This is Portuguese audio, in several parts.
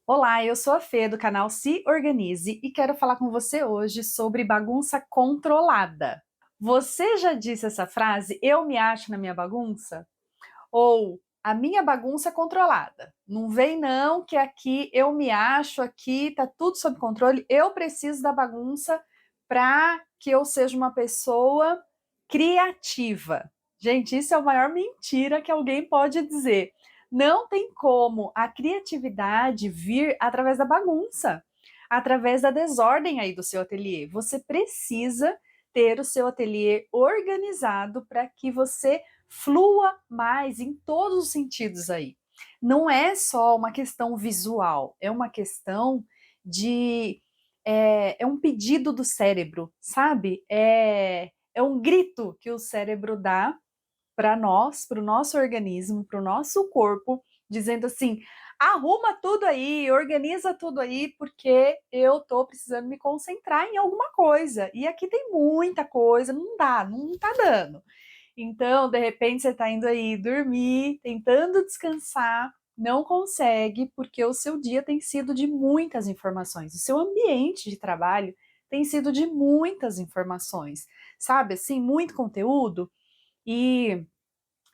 Olá, eu sou a Fê do canal Se Organize e quero falar com você hoje sobre bagunça controlada. Você já disse essa frase, eu me acho na minha bagunça? Ou a minha bagunça é controlada? Não vem não que aqui eu me acho, aqui tá tudo sob controle, eu preciso da bagunça para que eu seja uma pessoa criativa. Gente, isso é a maior mentira que alguém pode dizer. Não tem como a criatividade vir através da bagunça, através da desordem aí do seu ateliê. Você precisa ter o seu ateliê organizado para que você flua mais em todos os sentidos aí. Não é só uma questão visual, é uma questão de. É um pedido do cérebro, sabe? É um grito que o cérebro dá para nós, para o nosso organismo, para o nosso corpo, dizendo assim: arruma tudo aí, organiza tudo aí, porque eu tô precisando me concentrar em alguma coisa. E aqui tem muita coisa, não dá, não tá dando. Então, de repente, você está indo aí dormir, tentando descansar, não consegue, porque o seu dia tem sido de muitas informações, o seu ambiente de trabalho tem sido de muitas informações, sabe? Assim, muito conteúdo. E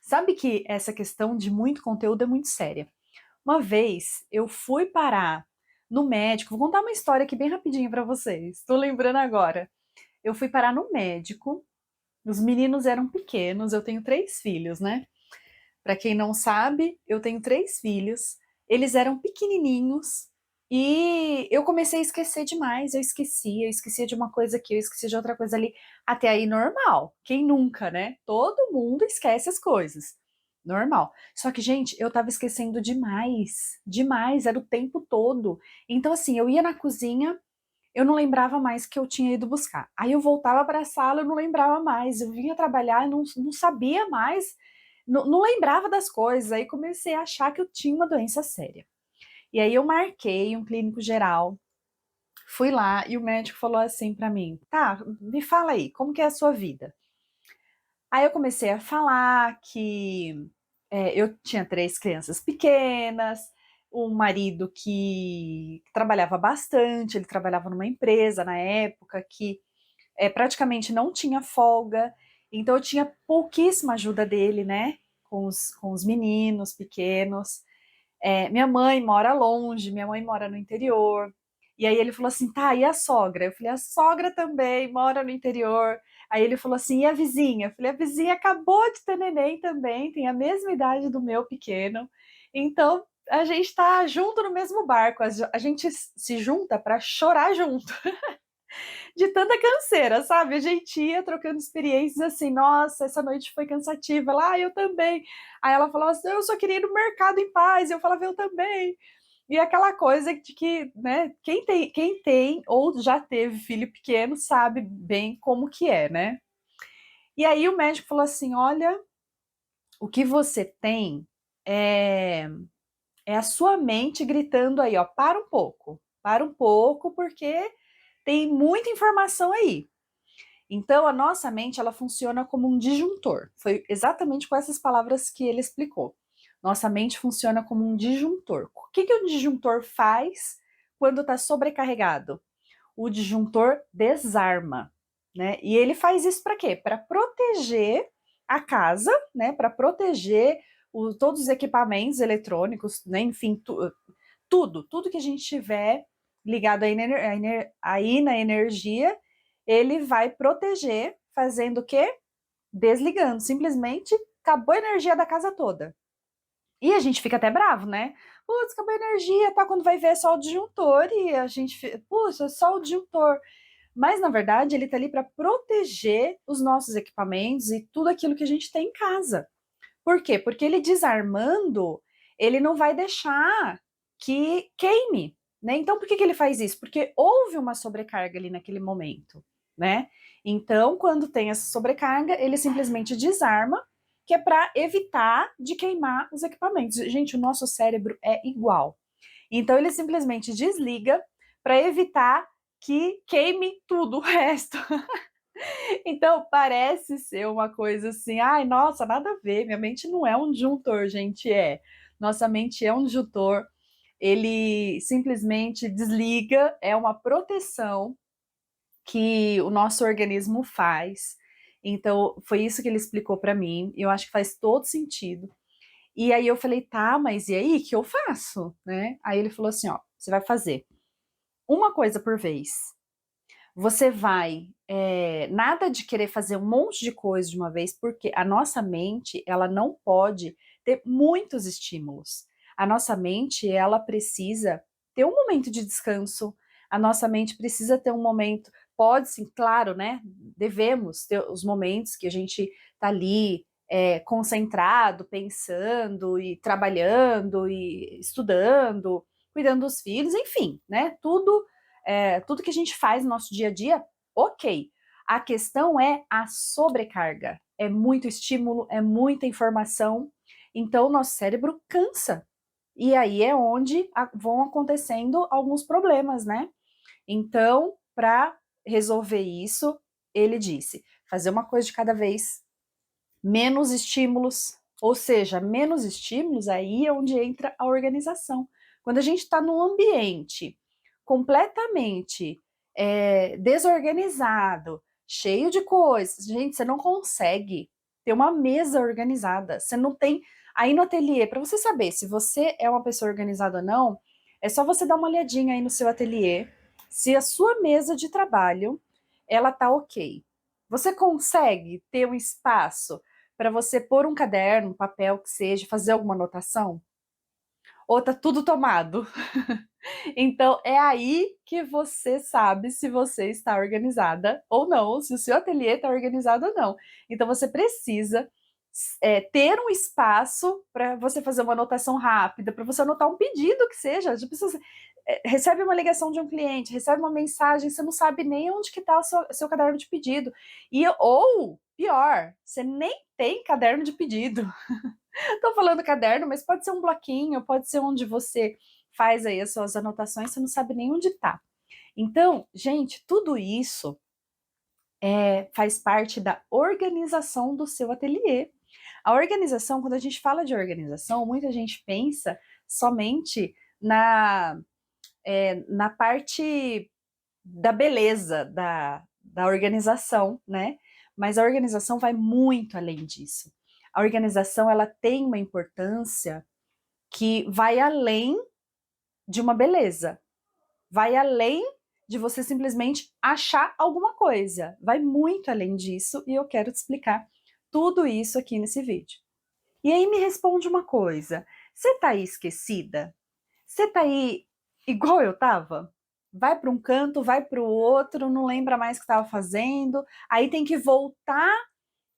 sabe que essa questão de muito conteúdo é muito séria. Uma vez eu fui parar no médico, vou contar uma história aqui bem rapidinho para vocês, estou lembrando agora. Eu fui parar no médico, os meninos eram pequenos, eu tenho três filhos, né? Para quem não sabe, eu tenho três filhos, eles eram pequenininhos e eu comecei a esquecer demais. Eu esquecia de uma coisa aqui, eu esquecia de outra coisa ali. Até aí, normal. Quem nunca, né? Todo mundo esquece as coisas. Normal. Só que, gente, eu tava esquecendo demais. Demais, era o tempo todo. Então, assim, eu ia na cozinha, eu não lembrava mais que eu tinha ido buscar. Aí eu voltava para a sala, eu não lembrava mais. Eu vinha trabalhar, eu não sabia mais, não lembrava das coisas. Aí comecei a achar que eu tinha uma doença séria. E aí eu marquei um clínico geral, fui lá e o médico falou assim para mim: tá, me fala aí, como que é a sua vida? Aí eu comecei a falar que eu tinha três crianças pequenas, um marido que trabalhava bastante, ele trabalhava numa empresa na época que praticamente não tinha folga, então eu tinha pouquíssima ajuda dele, né? Com os meninos pequenos. Minha mãe mora longe, minha mãe mora no interior. E aí ele falou assim: tá, e a sogra? Eu falei: a sogra também mora no interior. Aí ele falou assim: e a vizinha? Eu falei: a vizinha acabou de ter neném também, tem a mesma idade do meu pequeno. Então a gente está junto no mesmo barco, a gente se junta para chorar junto de tanta canseira, sabe? A gente ia trocando experiências assim, nossa, essa noite foi cansativa. Ela, eu também. Aí ela falava assim, eu só queria ir no mercado em paz. Eu falava, eu também. E aquela coisa de que, né, quem tem ou já teve filho pequeno sabe bem como que é, né? E aí o médico falou assim, olha, o que você tem é, é a sua mente gritando aí, ó, para um pouco, porque tem muita informação aí. Então, a nossa mente, ela funciona como um disjuntor. Foi exatamente com essas palavras que ele explicou. Nossa mente funciona como um disjuntor. O que, que o disjuntor faz quando está sobrecarregado? O disjuntor desarma, né? E ele faz isso para quê? Para proteger a casa, né? Para proteger todos os equipamentos eletrônicos, né? Enfim, tudo que a gente tiver ligado aí na energia, ele vai proteger, fazendo o quê? Desligando, simplesmente acabou a energia da casa toda. E a gente fica até bravo, né? Putz, acabou a energia, tá? Quando vai ver é só o disjuntor e a gente, puxa, é só o disjuntor. Mas na verdade ele tá ali para proteger os nossos equipamentos e tudo aquilo que a gente tem em casa. Por quê? Porque ele desarmando, ele não vai deixar que queime, né? Então, por que que ele faz isso? Porque houve uma sobrecarga ali naquele momento, né? Então, quando tem essa sobrecarga, ele simplesmente desarma, que é para evitar de queimar os equipamentos. Gente, o nosso cérebro é igual. Então, ele simplesmente desliga para evitar que queime tudo o resto. Então, parece ser uma coisa assim, ai, nossa, nada a ver, minha mente não é um disjuntor, gente, é. Nossa mente é um disjuntor. ele simplesmente desliga, é uma proteção que o nosso organismo faz. Então, foi isso que ele explicou para mim, e eu acho que faz todo sentido. E aí eu falei, tá, mas e aí, o que eu faço, né? Aí ele falou assim, ó, você vai fazer uma coisa por vez. Você vai, nada de querer fazer um monte de coisa de uma vez, porque a nossa mente, ela não pode ter muitos estímulos. A nossa mente, ela precisa ter um momento de descanso, a nossa mente precisa ter um momento, pode sim, claro, né? Devemos ter os momentos que a gente tá ali concentrado, pensando e trabalhando e estudando, cuidando dos filhos, enfim, né? Tudo que a gente faz no nosso dia a dia, ok. A questão é a sobrecarga. É muito estímulo, é muita informação, então o nosso cérebro cansa. E aí é onde vão acontecendo alguns problemas, né? Então, para resolver isso, ele disse: fazer uma coisa de cada vez, menos estímulos, ou seja, menos estímulos, aí é onde entra a organização. Quando a gente está num ambiente completamente desorganizado, cheio de coisas, gente, você não consegue ter uma mesa organizada. Você não tem. Aí no ateliê, para você saber se você é uma pessoa organizada ou não, é só você dar uma olhadinha aí no seu ateliê, se a sua mesa de trabalho ela tá ok. Você consegue ter um espaço para você pôr um caderno, um papel que seja, fazer alguma anotação? Ou tá tudo tomado? Então é aí que você sabe se você está organizada ou não, se o seu ateliê está organizado ou não. Então você precisa ter um espaço para você fazer uma anotação rápida, para você anotar um pedido que seja. De pessoas, recebe uma ligação de um cliente, recebe uma mensagem, você não sabe nem onde que está o seu caderno de pedido. Ou, pior, você nem tem caderno de pedido. Estou falando caderno, mas pode ser um bloquinho, pode ser onde você faz aí as suas anotações, você não sabe nem onde está. Então, gente, tudo isso faz parte da organização do seu ateliê. A organização, quando a gente fala de organização, muita gente pensa somente na parte da beleza da organização, né? Mas a organização vai muito além disso. A organização ela tem uma importância que vai além de uma beleza, vai além de você simplesmente achar alguma coisa, vai muito além disso e eu quero te explicar tudo isso aqui nesse vídeo. E aí me responde uma coisa, você tá aí esquecida? Você tá aí igual eu tava? Vai para um canto, vai para o outro, não lembra mais o que estava fazendo, aí tem que voltar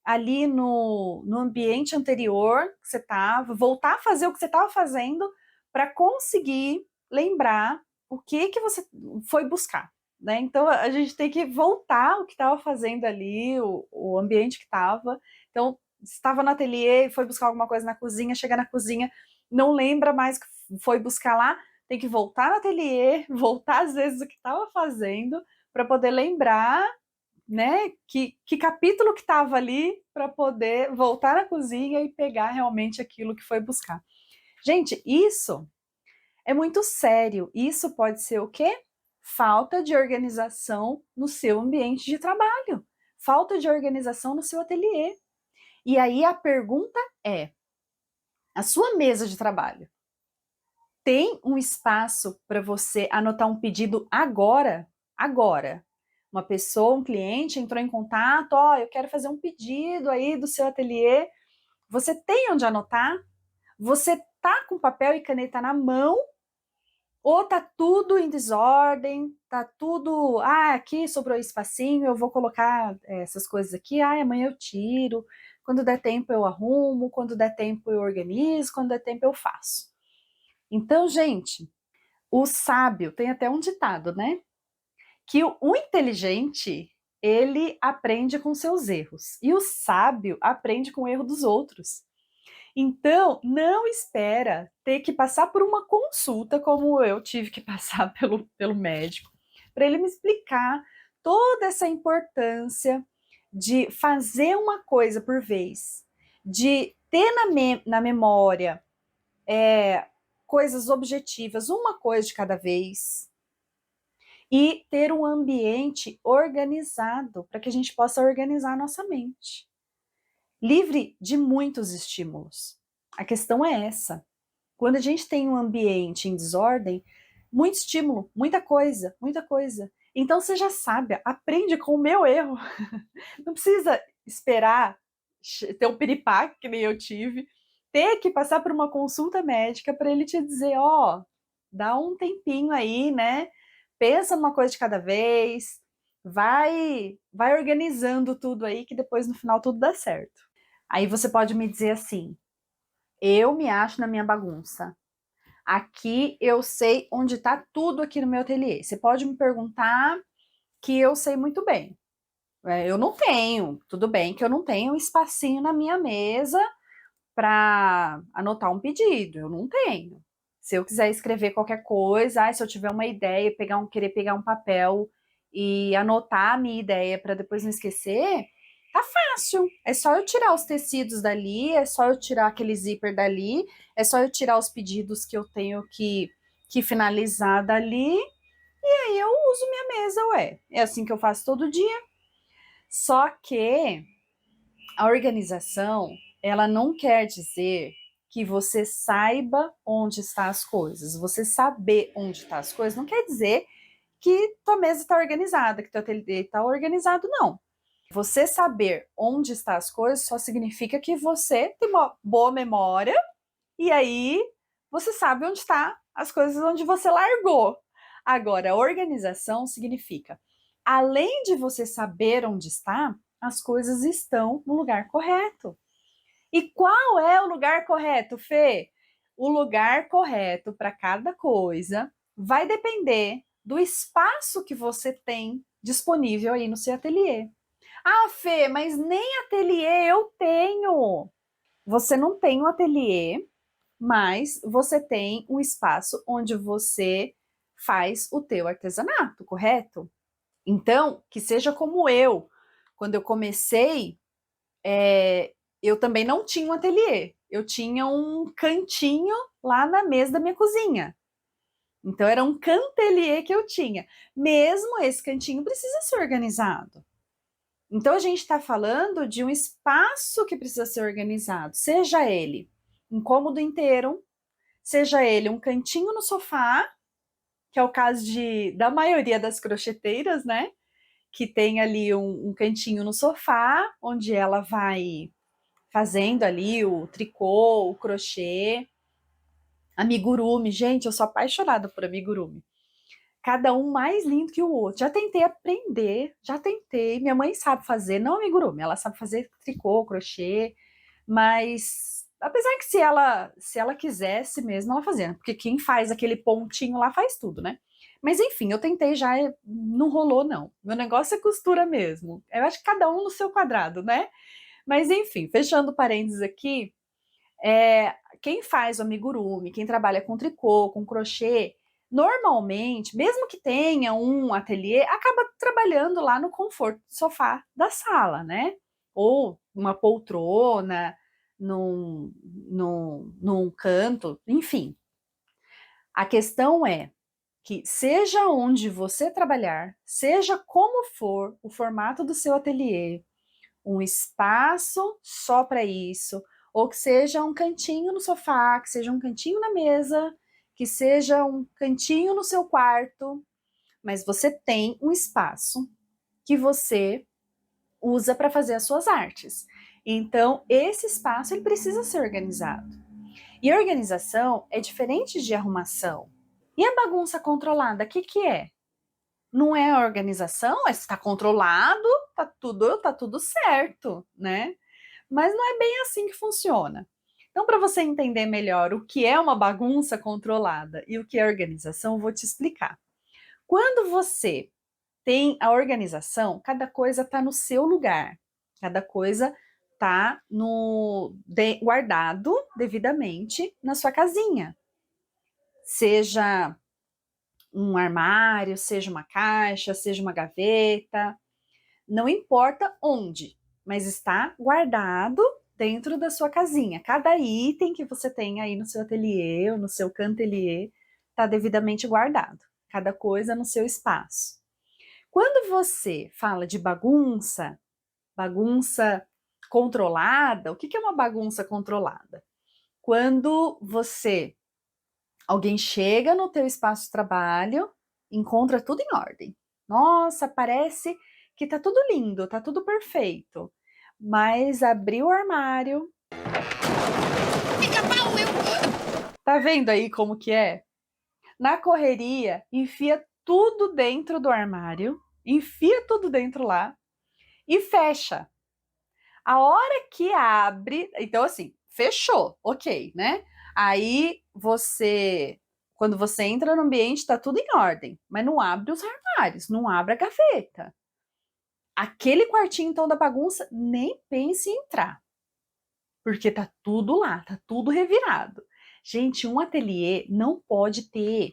ali no ambiente anterior que você estava, voltar a fazer o que você estava fazendo para conseguir lembrar o que você foi buscar. Né? Então a gente tem que voltar o que estava fazendo ali, o ambiente que estava. Então, estava no ateliê, foi buscar alguma coisa na cozinha, chega na cozinha, não lembra mais o que foi buscar lá, tem que voltar no ateliê, voltar às vezes o que estava fazendo, para poder lembrar, né, que capítulo que estava ali para poder voltar na cozinha e pegar realmente aquilo que foi buscar. Gente, isso é muito sério. Isso pode ser o quê? Falta de organização no seu ambiente de trabalho, falta de organização no seu ateliê. E aí a pergunta é: a sua mesa de trabalho tem um espaço para você anotar um pedido agora? Agora. Uma pessoa, um cliente entrou em contato, ó, eu quero fazer um pedido aí do seu ateliê. Você tem onde anotar? Você tá com papel e caneta na mão? Ou tá tudo em desordem, tá tudo, aqui sobrou espacinho, eu vou colocar essas coisas aqui, amanhã eu tiro, quando der tempo eu arrumo, quando der tempo eu organizo, quando der tempo eu faço. Então, gente, o sábio, tem até um ditado, né? Que o inteligente, ele aprende com seus erros, e o sábio aprende com o erro dos outros. Então, não espera ter que passar por uma consulta, como eu tive que passar pelo médico, para ele me explicar toda essa importância de fazer uma coisa por vez, de ter na memória coisas objetivas, uma coisa de cada vez, e ter um ambiente organizado para que a gente possa organizar a nossa mente, livre de muitos estímulos. A questão é essa. Quando a gente tem um ambiente em desordem, muito estímulo, muita coisa, muita coisa. Então você já sabe, aprende com o meu erro. Não precisa esperar ter um piripaque, que nem eu tive, ter que passar por uma consulta médica para ele te dizer, ó, dá um tempinho aí, né? Pensa numa coisa de cada vez, vai organizando tudo aí que depois no final tudo dá certo. Aí você pode me dizer assim: eu me acho na minha bagunça. Aqui eu sei onde está tudo aqui no meu ateliê. Você pode me perguntar que eu sei muito bem. Eu não tenho, tudo bem que eu não tenho um espacinho na minha mesa para anotar um pedido, eu não tenho. Se eu quiser escrever qualquer coisa, se eu tiver uma ideia, querer pegar um papel e anotar a minha ideia para depois não esquecer, tá fácil. É só eu tirar os tecidos dali, é só eu tirar aquele zíper dali, é só eu tirar os pedidos que eu tenho que finalizar dali, e aí eu uso minha mesa, ué. É assim que eu faço todo dia. Só que a organização, ela não quer dizer que você saiba onde estão as coisas. Você saber onde estão as coisas não quer dizer que tua mesa está organizada, que teu ateliê está organizado, não. Você saber onde estão as coisas só significa que você tem uma boa memória e aí você sabe onde estão as coisas onde você largou. Agora, organização significa, além de você saber onde está, as coisas estão no lugar correto. E qual é o lugar correto, Fê? O lugar correto para cada coisa vai depender do espaço que você tem disponível aí no seu ateliê. Ah, Fê, mas nem ateliê eu tenho. Você não tem um ateliê, mas você tem um espaço onde você faz o teu artesanato, correto? Então, que seja como eu. Quando eu comecei, eu também não tinha um ateliê. Eu tinha um cantinho lá na mesa da minha cozinha. Então, era um cantelier que eu tinha. Mesmo esse cantinho precisa ser organizado. Então, a gente está falando de um espaço que precisa ser organizado, seja ele um cômodo inteiro, seja ele um cantinho no sofá, que é o caso da maioria das crocheteiras, né? Que tem ali um cantinho no sofá, onde ela vai fazendo ali o tricô, o crochê, amigurumi. Gente, eu sou apaixonada por amigurumi. Cada um mais lindo que o outro. Já tentei aprender, já tentei. Minha mãe sabe fazer, não amigurumi, ela sabe fazer tricô, crochê, mas apesar que se ela quisesse mesmo, ela fazia, porque quem faz aquele pontinho lá faz tudo, né? Mas enfim, eu tentei já, não rolou não. Meu negócio é costura mesmo. Eu acho que cada um no seu quadrado, né? Mas enfim, fechando parênteses aqui, quem faz o amigurumi, quem trabalha com tricô, com crochê, normalmente, mesmo que tenha um ateliê, acaba trabalhando lá no conforto do sofá da sala, né? Ou uma poltrona, num canto, enfim. A questão é que, seja onde você trabalhar, seja como for o formato do seu ateliê, um espaço só para isso, ou que seja um cantinho no sofá, que seja um cantinho na mesa, que seja um cantinho no seu quarto, mas você tem um espaço que você usa para fazer as suas artes. Então, esse espaço ele precisa ser organizado. E organização é diferente de arrumação. E a bagunça controlada, o que, que é? Não é a organização, está controlado, tá tudo certo, né? Mas não é bem assim que funciona. Então, para você entender melhor o que é uma bagunça controlada e o que é organização, eu vou te explicar. Quando você tem a organização, cada coisa está no seu lugar, cada coisa está guardado devidamente na sua casinha. Seja um armário, seja uma caixa, seja uma gaveta, não importa onde, mas está guardado dentro da sua casinha. Cada item que você tem aí no seu ateliê ou no seu cantelier está devidamente guardado. Cada coisa no seu espaço. Quando você fala de bagunça, bagunça controlada, o que é uma bagunça controlada? Quando alguém chega no teu espaço de trabalho, encontra tudo em ordem. Nossa, parece que tá tudo lindo, tá tudo perfeito. Mas abriu o armário. Tá vendo aí como que é? Na correria, enfia tudo dentro do armário, enfia tudo dentro lá e fecha. A hora que abre, então assim, fechou, ok, né? Aí quando você entra no ambiente, tá tudo em ordem, mas não abre os armários, não abre a gaveta. Aquele quartinho então da bagunça, nem pense em entrar, porque tá tudo lá, tá tudo revirado. Gente, um ateliê não pode ter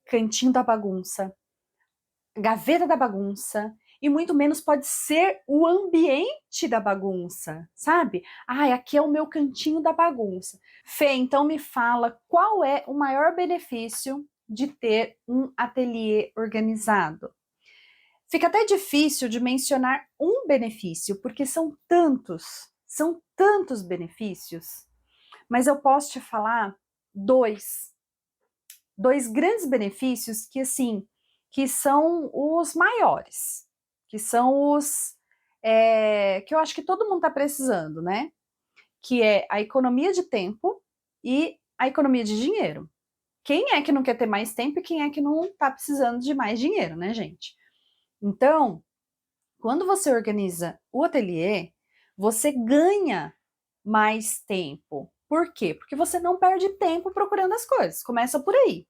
cantinho da bagunça, gaveta da bagunça, e muito menos pode ser o ambiente da bagunça, sabe? Ai, aqui é o meu cantinho da bagunça. Fê, então me fala qual é o maior benefício de ter um ateliê organizado? Fica até difícil de mencionar um benefício, porque são tantos benefícios, mas eu posso te falar dois grandes benefícios que, assim, que são os maiores, que são que eu acho que todo mundo está precisando, né? Que é a economia de tempo e a economia de dinheiro. Quem é que não quer ter mais tempo e quem é que não está precisando de mais dinheiro, né, gente? Então, quando você organiza o ateliê, você ganha mais tempo. Por quê? Porque você não perde tempo procurando as coisas. Começa por aí.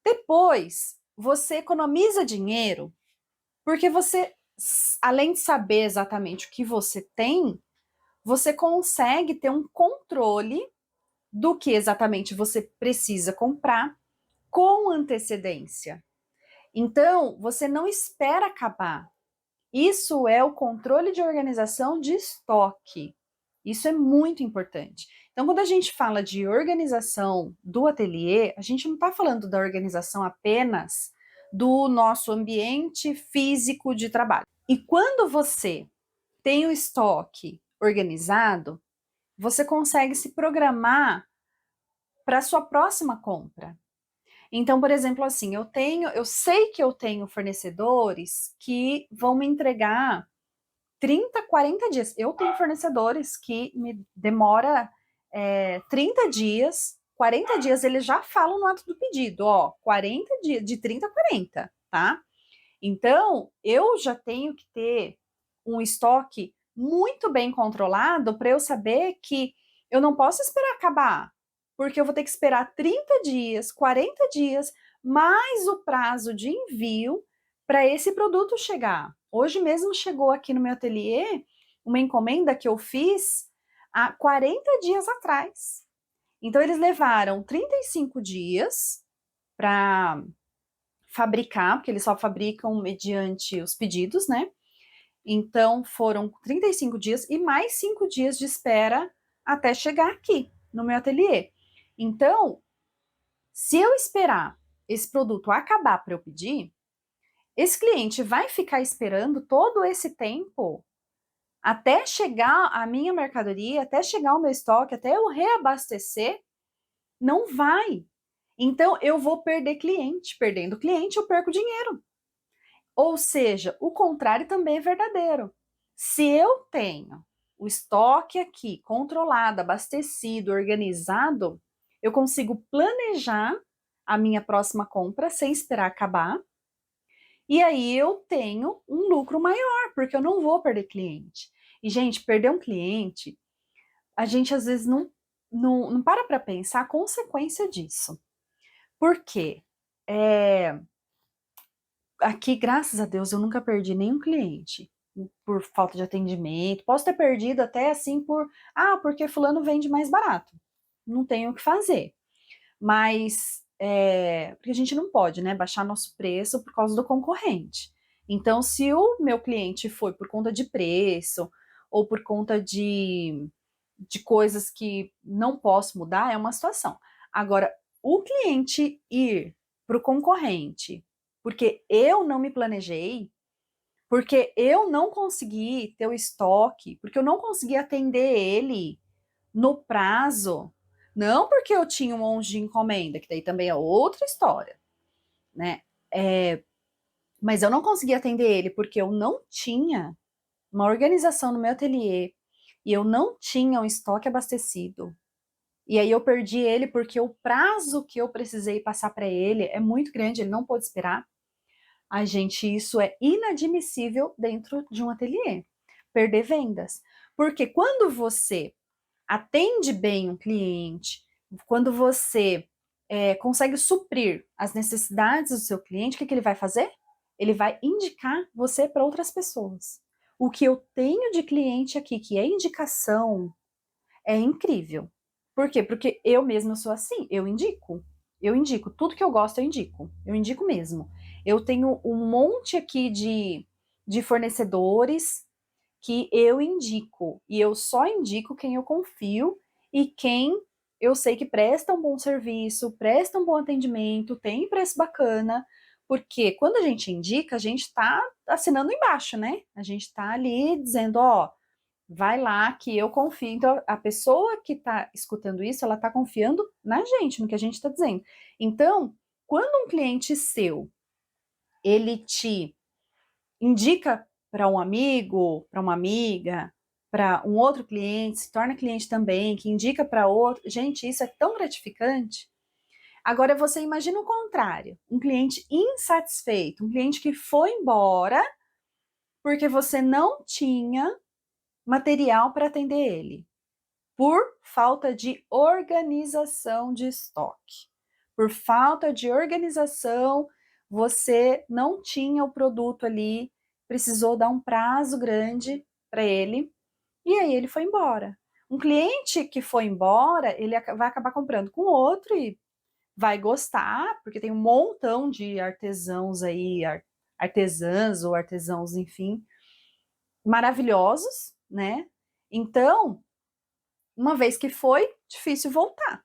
Depois, você economiza dinheiro, porque você, além de saber exatamente o que você tem, você consegue ter um controle do que exatamente você precisa comprar com antecedência. Então, você não espera acabar. Isso é o controle de organização de estoque. Isso é muito importante. Então, quando a gente fala de organização do ateliê, a gente não está falando da organização apenas do nosso ambiente físico de trabalho. E quando você tem o estoque organizado, você consegue se programar para a sua próxima compra. Então, por exemplo, assim, eu sei que eu tenho fornecedores que vão me entregar 30, 40 dias. Eu tenho fornecedores que me demora 30 dias, 40 dias, eles já falam no ato do pedido, ó, 40 dias, de 30 a 40, tá? Então, eu já tenho que ter um estoque muito bem controlado para eu saber que eu não posso esperar acabar, porque eu vou ter que esperar 30 dias, 40 dias, mais o prazo de envio para esse produto chegar. Hoje mesmo chegou aqui no meu ateliê uma encomenda que eu fiz há 40 dias atrás. Então, eles levaram 35 dias para fabricar, porque eles só fabricam mediante os pedidos, né? Então foram 35 dias e mais 5 dias de espera até chegar aqui no meu ateliê. Então, se eu esperar esse produto acabar para eu pedir, esse cliente vai ficar esperando todo esse tempo até chegar a minha mercadoria, até chegar o meu estoque, até eu reabastecer? Não vai. Então eu vou perder cliente. Perdendo cliente, eu perco dinheiro. Ou seja, o contrário também é verdadeiro. Se eu tenho o estoque aqui controlado, abastecido, organizado, eu consigo planejar a minha próxima compra sem esperar acabar. E aí eu tenho um lucro maior, porque eu não vou perder cliente. E, gente, perder um cliente, a gente às vezes não para pensar a consequência disso. Por quê? Aqui, graças a Deus, eu nunca perdi nenhum cliente por falta de atendimento. Posso ter perdido até assim porque fulano vende mais barato. Não tenho o que fazer. Mas, porque a gente não pode, né, baixar nosso preço por causa do concorrente. Então, se o meu cliente foi por conta de preço ou por conta de coisas que não posso mudar é uma situação. Agora, o cliente ir para o concorrente porque eu não me planejei, porque eu não consegui ter o estoque, porque eu não consegui atender ele no prazo, não porque eu tinha um monte de encomenda, que daí também é outra história, né? Mas eu não consegui atender ele porque eu não tinha uma organização no meu ateliê e eu não tinha um estoque abastecido. E aí eu perdi ele porque o prazo que eu precisei passar para ele é muito grande, ele não pôde esperar. A gente, isso é inadmissível dentro de um ateliê. Perder vendas. Porque quando você atende bem um cliente, quando você consegue suprir as necessidades do seu cliente, o que ele vai fazer? Ele vai indicar você para outras pessoas. O que eu tenho de cliente aqui, que é indicação, é incrível. Por quê? Porque eu mesma sou assim, eu indico. Eu indico, tudo que eu gosto eu indico mesmo. Eu tenho um monte aqui de fornecedores que eu indico, e eu só indico quem eu confio e quem eu sei que presta um bom serviço, presta um bom atendimento, tem preço bacana, porque quando a gente indica, a gente está assinando embaixo, né? A gente está ali dizendo, ó, vai lá que eu confio. Então, a pessoa que está escutando isso, ela está confiando na gente, no que a gente está dizendo. Então, quando um cliente seu, ele te indica para um amigo, para uma amiga, para um outro cliente, se torna cliente também, que indica para outro, gente, isso é tão gratificante. Agora, você imagina o contrário, um cliente insatisfeito, um cliente que foi embora porque você não tinha material para atender ele por falta de organização de estoque. Por falta de organização, você não tinha o produto ali, precisou dar um prazo grande para ele, e aí ele foi embora. Um cliente que foi embora, ele vai acabar comprando com outro e vai gostar, porque tem um montão de artesãos aí, artesãs ou artesãos, enfim, maravilhosos, né? Então, uma vez que foi, difícil voltar.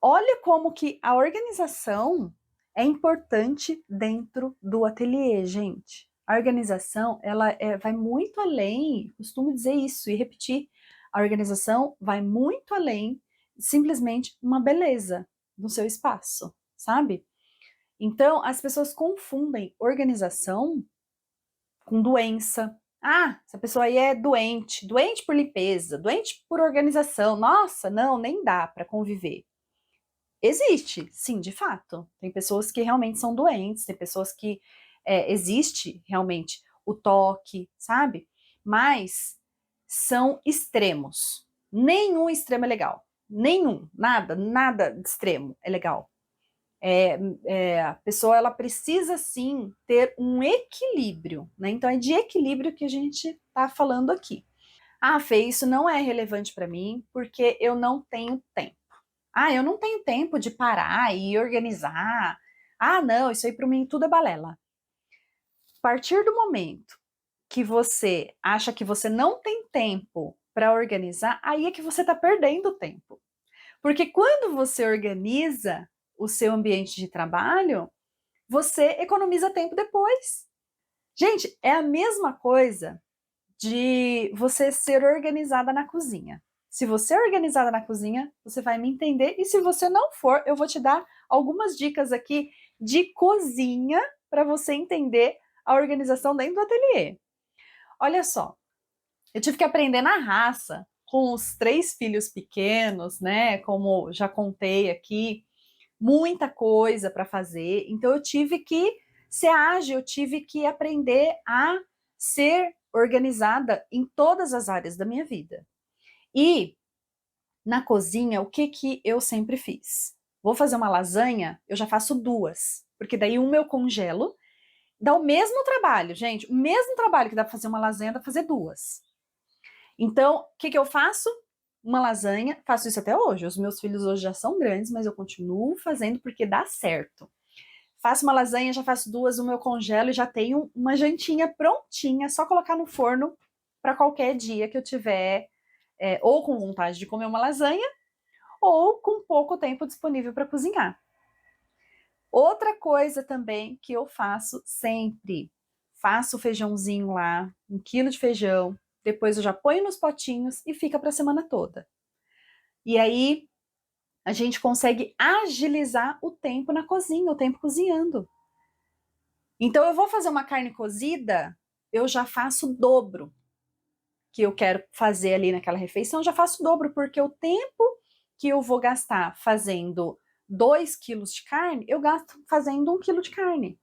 Olha como que a organização é importante dentro do ateliê, gente. A organização, ela vai muito além, costumo dizer isso e repetir, a organização vai muito além de simplesmente uma beleza no seu espaço, sabe? Então, as pessoas confundem organização com doença. Ah, essa pessoa aí é doente, doente por limpeza, doente por organização. Nossa, não, nem dá para conviver. Existe, sim, de fato. Tem pessoas que realmente são doentes, tem pessoas que existe realmente o toque, sabe? Mas são extremos. Nenhum extremo é legal. Nenhum, nada, nada de extremo é legal. A pessoa ela precisa sim ter um equilíbrio, né? Então é de equilíbrio que a gente está falando aqui. Ah, Fê, isso não é relevante para mim porque eu não tenho tempo. Ah, eu não tenho tempo de parar e organizar. Ah, não, isso aí para mim tudo é balela. A partir do momento que você acha que você não tem tempo para organizar, aí é que você está perdendo tempo. Porque quando você organiza o seu ambiente de trabalho, você economiza tempo depois. Gente, é a mesma coisa de você ser organizada na cozinha. Se você é organizada na cozinha, você vai me entender. E se você não for, eu vou te dar algumas dicas aqui de cozinha para você entender a organização dentro do ateliê. Olha só, eu tive que aprender na raça com os 3 filhos pequenos, né? Como já contei aqui, muita coisa para fazer. Então eu tive que ser ágil, eu tive que aprender a ser organizada em todas as áreas da minha vida. E na cozinha, o que que eu sempre fiz? Vou fazer uma lasanha, eu já faço 2, porque daí uma eu congelo, dá o mesmo trabalho, gente, o mesmo trabalho que dá para fazer uma lasanha, dá para fazer 2. Então, o que que eu faço? Uma lasanha, faço isso até hoje. Os meus filhos hoje já são grandes, mas eu continuo fazendo porque dá certo. Faço uma lasanha, já faço 2, uma eu congelo e já tenho uma jantinha prontinha, só colocar no forno para qualquer dia que eu tiver ou com vontade de comer uma lasanha, ou com pouco tempo disponível para cozinhar. Outra coisa também que eu faço sempre, faço o feijãozinho lá, 1 quilo de feijão, depois eu já ponho nos potinhos e fica para a semana toda. E aí a gente consegue agilizar o tempo na cozinha, o tempo cozinhando. Então eu vou fazer uma carne cozida, eu já faço o dobro que eu quero fazer ali naquela refeição, já faço o dobro, porque o tempo que eu vou gastar fazendo 2 quilos de carne, eu gasto fazendo 1 quilo de carne.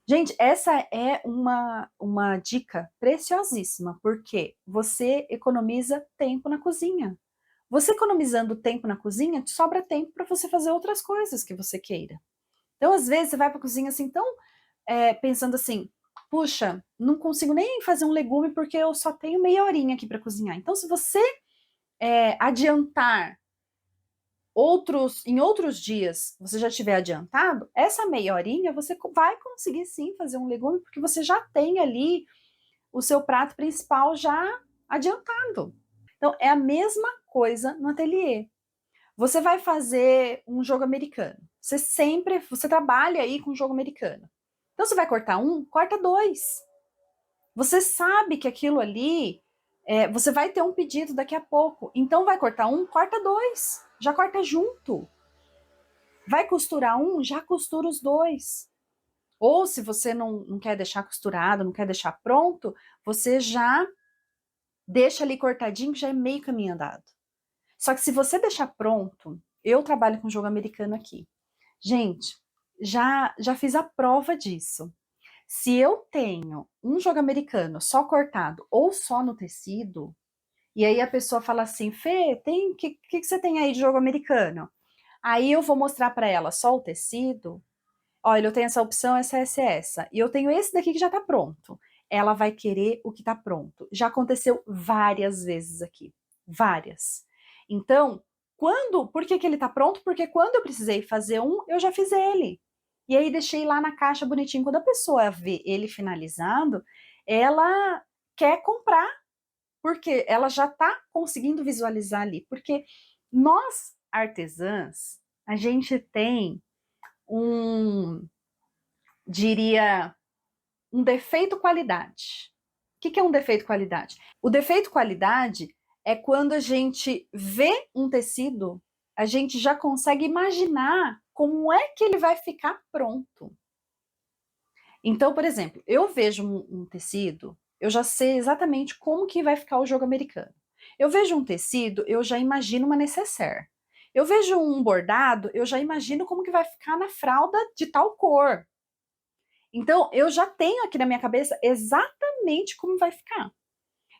Gente, essa é uma dica preciosíssima, porque você economiza tempo na cozinha. Você economizando tempo na cozinha, te sobra tempo para você fazer outras coisas que você queira. Então, às vezes, você vai para a cozinha assim, tão pensando assim, puxa, não consigo nem fazer um legume porque eu só tenho meia horinha aqui para cozinhar. Então, se você adiantar em outros dias, você já tiver adiantado, essa meia horinha você vai conseguir sim fazer um legume, porque você já tem ali o seu prato principal já adiantado. Então, é a mesma coisa no ateliê. Você vai fazer um jogo americano. Você trabalha aí com jogo americano. Então, você vai cortar um, corta dois. Você sabe que aquilo ali, você vai ter um pedido daqui a pouco. Então, vai cortar um, corta dois. Já corta junto. Vai costurar um, já costura os dois. Ou se você não quer deixar costurado, não quer deixar pronto, você já deixa ali cortadinho, já é meio caminho andado. Só que se você deixar pronto, eu trabalho com jogo americano aqui. Gente, já fiz a prova disso. Se eu tenho um jogo americano só cortado ou só no tecido, e aí a pessoa fala assim, Fê, que você tem aí de jogo americano? Aí eu vou mostrar para ela só o tecido. Olha, eu tenho essa opção, essa. E eu tenho esse daqui que já tá pronto. Ela vai querer o que tá pronto. Já aconteceu várias vezes aqui. Várias. Então, por que ele tá pronto? Porque quando eu precisei fazer um, eu já fiz ele. E aí deixei lá na caixa bonitinho. Quando a pessoa vê ele finalizado, ela quer comprar, porque ela já tá conseguindo visualizar ali. Porque nós, artesãs, a gente tem diria, um defeito qualidade. O que é um defeito qualidade? O defeito qualidade é quando a gente vê um tecido, a gente já consegue imaginar como é que ele vai ficar pronto. Então, por exemplo, eu vejo um tecido, eu já sei exatamente como que vai ficar o jogo americano. Eu vejo um tecido, eu já imagino uma nécessaire. Eu vejo um bordado, eu já imagino como que vai ficar na fralda de tal cor. Então, eu já tenho aqui na minha cabeça exatamente como vai ficar.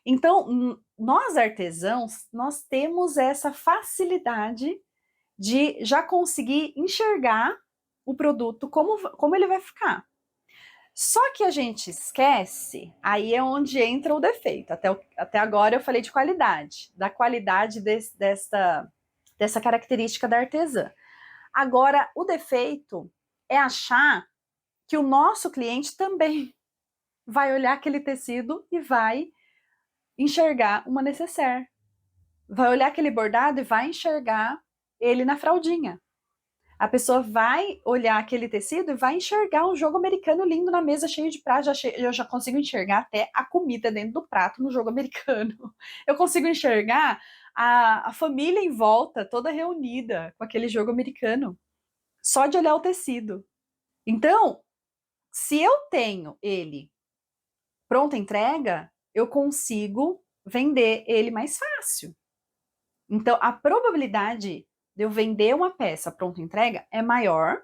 Então, nós artesãos, nós temos essa facilidade de já conseguir enxergar o produto, como ele vai ficar. Só que a gente esquece, aí é onde entra o defeito. Até agora eu falei de qualidade, da qualidade dessa característica da artesã. Agora, o defeito é achar que o nosso cliente também vai olhar aquele tecido e vai enxergar uma nécessaire. Vai olhar aquele bordado e vai enxergar ele na fraldinha. A pessoa vai olhar aquele tecido e vai enxergar um jogo americano lindo na mesa, cheio de prato. Eu já consigo enxergar até a comida dentro do prato no jogo americano. Eu consigo enxergar a família em volta, toda reunida com aquele jogo americano, só de olhar o tecido. Então, se eu tenho ele pronta entrega, eu consigo vender ele mais fácil. Então, a probabilidade de eu vender uma peça pronta entrega é maior,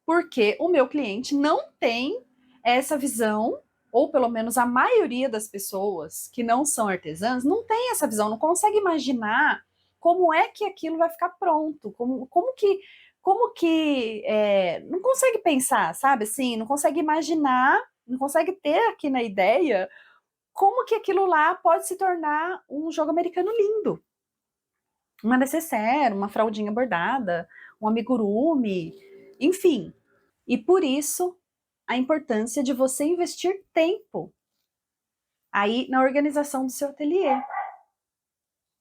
porque o meu cliente não tem essa visão, ou pelo menos a maioria das pessoas que não são artesãs não tem essa visão, não consegue imaginar como é que aquilo vai ficar pronto, não consegue pensar, sabe assim, não consegue imaginar, não consegue ter aqui na ideia como que aquilo lá pode se tornar um jogo americano lindo. Uma necessaire, uma fraldinha bordada, um amigurumi, enfim. E por isso, a importância de você investir tempo aí na organização do seu ateliê.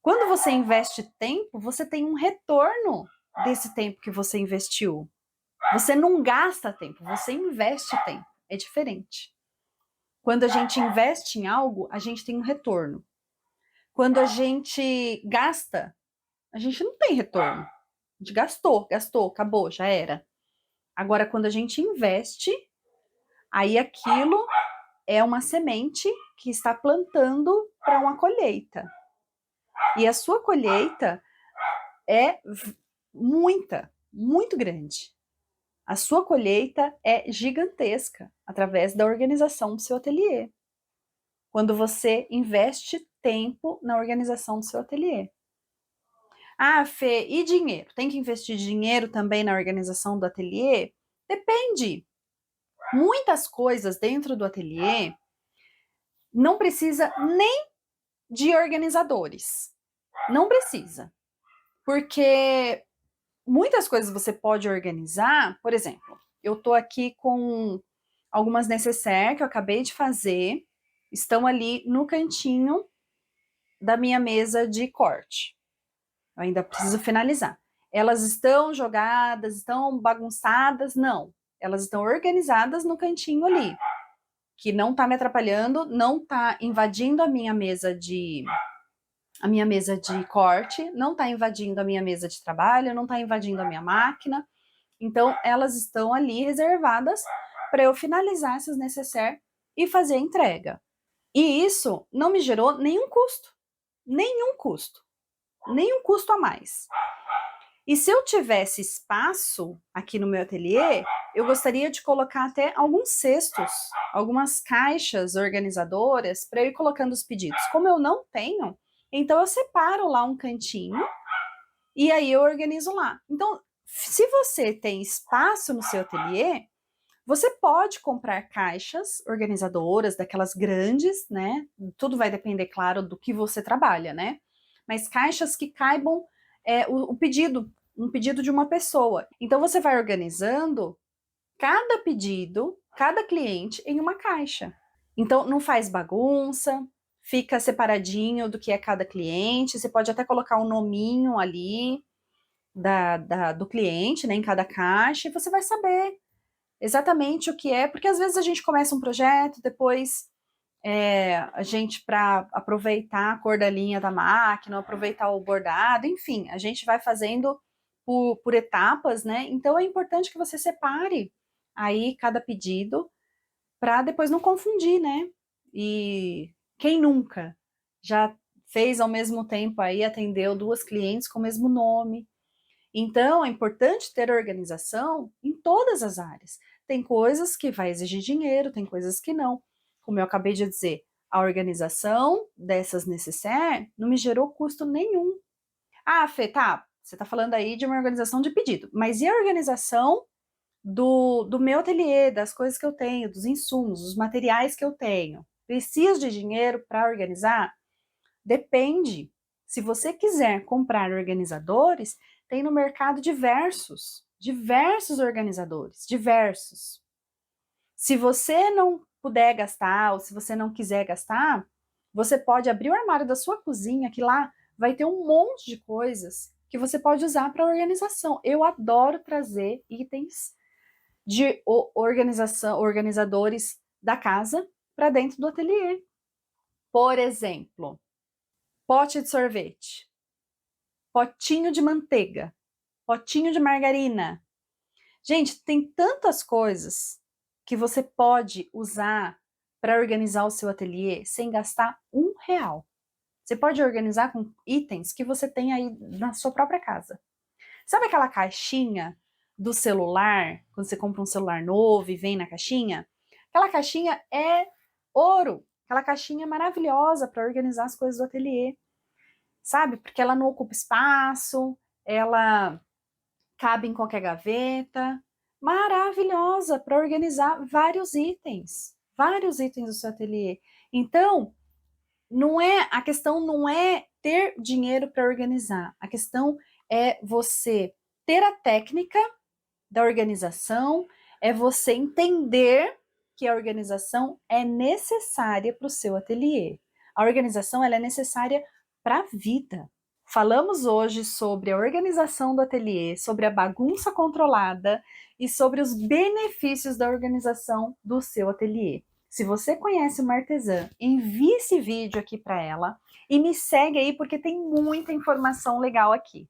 Quando você investe tempo, você tem um retorno desse tempo que você investiu. Você não gasta tempo, você investe tempo. É diferente. Quando a gente investe em algo, a gente tem um retorno. Quando a gente gasta, a gente não tem retorno. A gente gastou, acabou, já era. Agora, quando a gente investe, aí aquilo é uma semente que está plantando para uma colheita. E a sua colheita é muito grande. A sua colheita é gigantesca através da organização do seu ateliê. Quando você investe tempo na organização do seu ateliê. Ah, Fê, e dinheiro? Tem que investir dinheiro também na organização do ateliê? Depende. Muitas coisas dentro do ateliê não precisa nem de organizadores. Não precisa. Porque muitas coisas você pode organizar, por exemplo, eu estou aqui com algumas necessaires que eu acabei de fazer, estão ali no cantinho da minha mesa de corte. Eu ainda preciso finalizar. Elas estão jogadas, estão bagunçadas? Não. Elas estão organizadas no cantinho ali, que não está me atrapalhando, não está invadindo a minha mesa de corte, não está invadindo a minha mesa de trabalho, não está invadindo a minha máquina. Então, elas estão ali reservadas para eu finalizar essas necessaires e fazer a entrega. E isso não me gerou nenhum custo. Nenhum custo. Nenhum custo a mais. E se eu tivesse espaço aqui no meu ateliê, eu gostaria de colocar até alguns cestos, algumas caixas organizadoras para eu ir colocando os pedidos. Como eu não tenho, então eu separo lá um cantinho e aí eu organizo lá. Então, se você tem espaço no seu ateliê, você pode comprar caixas organizadoras, daquelas grandes, né? Tudo vai depender, claro, do que você trabalha, né? Mas caixas que caibam o pedido, um pedido de uma pessoa. Então você vai organizando cada pedido, cada cliente em uma caixa. Então não faz bagunça, fica separadinho do que é cada cliente. Você pode até colocar um nominho ali do cliente, né, em cada caixa, e você vai saber exatamente o que é, porque às vezes a gente começa um projeto, depois a gente, para aproveitar a cor da linha da máquina, aproveitar o bordado, enfim, a gente vai fazendo por etapas, né? Então é importante que você separe aí cada pedido para depois não confundir, né? E quem nunca já fez ao mesmo tempo aí, atendeu duas clientes com o mesmo nome. Então, é importante ter organização em todas as áreas. Tem coisas que vai exigir dinheiro, tem coisas que não. Como eu acabei de dizer, a organização dessas necessaires não me gerou custo nenhum. Ah, Fê, tá, você está falando aí de uma organização de pedido, mas e a organização do meu ateliê, das coisas que eu tenho, dos insumos, dos materiais que eu tenho? Preciso de dinheiro para organizar? Depende. Se você quiser comprar organizadores, tem no mercado diversos organizadores, diversos. Se você não puder gastar, ou se você não quiser gastar, você pode abrir o armário da sua cozinha, que lá vai ter um monte de coisas que você pode usar para organização. Eu adoro trazer itens de organizadores da casa para dentro do ateliê. Por exemplo, pote de sorvete, potinho de manteiga, potinho de margarina. Gente, tem tantas coisas que você pode usar para organizar o seu ateliê sem gastar R$ 1. Você pode organizar com itens que você tem aí na sua própria casa. Sabe aquela caixinha do celular, quando você compra um celular novo e vem na caixinha? Aquela caixinha é ouro. Aquela caixinha é maravilhosa para organizar as coisas do ateliê. Sabe? Porque ela não ocupa espaço, ela cabe em qualquer gaveta. Maravilhosa para organizar vários itens do seu ateliê. Então, a questão não é ter dinheiro para organizar, a questão é você ter a técnica da organização, é você entender que a organização é necessária para o seu ateliê. A organização ela é necessária para a vida. Falamos hoje sobre a organização do ateliê, sobre a bagunça controlada e sobre os benefícios da organização do seu ateliê. Se você conhece uma artesã, envie esse vídeo aqui para ela e me segue aí porque tem muita informação legal aqui.